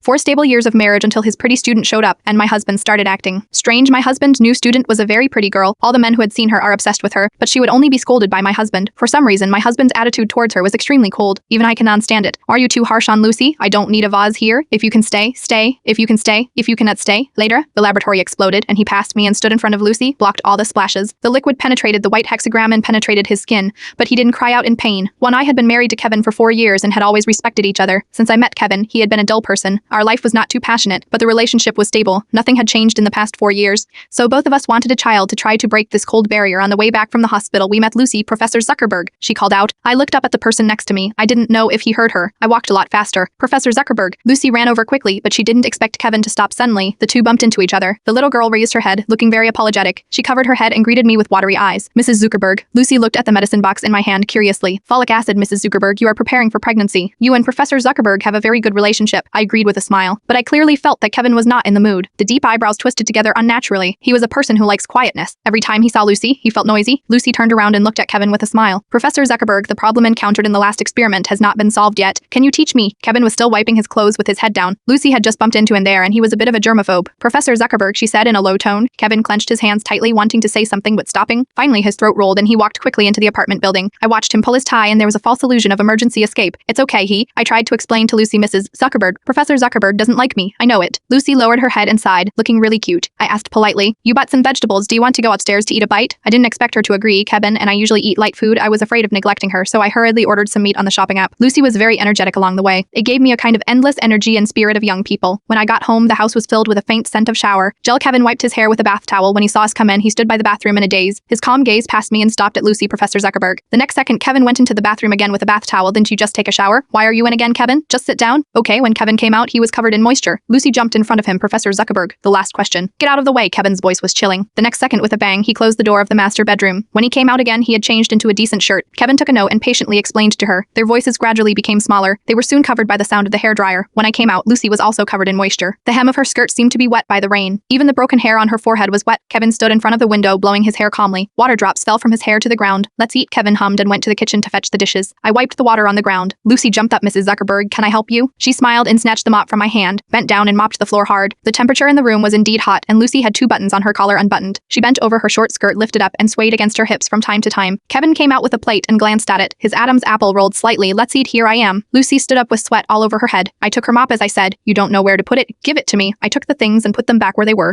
4 stable years of marriage until his pretty student showed up and my husband started acting strange. My husband's new student was a very pretty girl. All the men who had seen her are obsessed with her, but she would only be scolded by my husband. For some reason, my husband's attitude towards her was extremely cold. Even I cannot stand it. Are you too harsh on Lucy? I don't need a vase here. If you can stay, stay. If you can stay. If you cannot stay, later. The laboratory exploded and he passed me and stood in front of Lucy, blocked all the splashes. The liquid penetrated the white hexagram and penetrated his skin, but he didn't cry out in pain. I had been married to Kevin for 4 years and had always respected each other. Since I met Kevin, he had been a dull person. Our life was not too passionate, but the relationship was stable. Nothing had changed in the past 4 years. So both of us wanted a child to try to break this cold barrier. On the way back from the hospital, we met Lucy, Professor Zuckerberg. She called out. I looked up at the person next to me. I didn't know if he heard her. I walked a lot faster. Professor Zuckerberg. Lucy ran over quickly, but she didn't expect Kevin to stop suddenly. The two bumped into each other. The little girl raised her head, looking very apologetic. She covered her head and greeted me with watery eyes. Mrs. Zuckerberg. Lucy looked at the medicine box in my hand curiously. Folic acid, Mrs. Zuckerberg. You are preparing for pregnancy. You and Professor Zuckerberg have a very good relationship. I agreed with a smile. But I clearly felt that Kevin was not in the mood. The deep eyebrows twisted together unnaturally. He was a person who likes quietness. Every time he saw Lucy, he felt noisy. Lucy turned around and looked at Kevin with a smile. Professor Zuckerberg, the problem encountered in the last experiment has not been solved yet. Can you teach me? Kevin was still wiping his clothes with his head down. Lucy had just bumped into him there and he was a bit of a germaphobe. Professor Zuckerberg, she said in a low tone. Kevin clenched his hands tightly, wanting to say something but stopping. Finally, his throat rolled and he walked quickly into the apartment building. I watched him pull his tie and there was a false illusion of emergency escape. It's okay, I tried to explain to Lucy. Mrs. Zuckerberg, Professor Zuckerberg doesn't like me. I know it. Lucy lowered her head and sighed, looking really cute. I asked politely, you bought some vegetables. Do you want to go upstairs to eat a bite? I didn't expect her to agree. Kevin and I usually eat light food. I was afraid of neglecting her, so I hurriedly ordered some meat on the shopping app. Lucy was very energetic along the way. It gave me a kind of endless energy and spirit of young people. When I got home, the house was filled with a faint scent of shower. Gel. Kevin wiped his hair with a bath towel. When he saw us come in, he stood by the bathroom in a daze. His calm gaze passed me and stopped at Lucy, Professor Zuckerberg. The next second, Kevin went into the bathroom again with a bath towel. Didn't you just take a shower? Why are you in again, Kevin? Just sit down. Okay. When Kevin came out, he was covered in moisture. Lucy jumped in front of him. Professor Zuckerberg, the last question. Get out of the way. Kevin's voice was chilling. The next second, with a bang, he closed the door of the master bedroom. When he came out again, he had changed into a decent shirt. Kevin took a note and patiently explained to her. Their voices gradually became smaller. They were soon covered by the sound of the hairdryer. When I came out, Lucy was also covered in moisture. The hem of her skirt seemed to be wet by the rain. Even the broken hair on her forehead was wet. Kevin stood in front of the window, blowing his hair calmly. Water drops fell from his hair to the ground. Let's eat, Kevin hummed and went to the kitchen to fetch the dishes. I wiped the water on the ground. Lucy jumped up. Mrs. Zuckerberg, can I help you? She smiled and snatched the mop from my hand, bent down and mopped the floor hard. The temperature in the room was indeed hot, and Lucy had 2 buttons on her collar unbuttoned. She bent over, her short skirt lifted up and swayed against her hips from time to time. Kevin came out with a plate and glanced at it. His Adam's apple rolled slightly. Let's eat, here I am. Lucy stood up with sweat all over her head. I took her mop as I said, you don't know where to put it? Give it to me. I took the things and put them back where they were.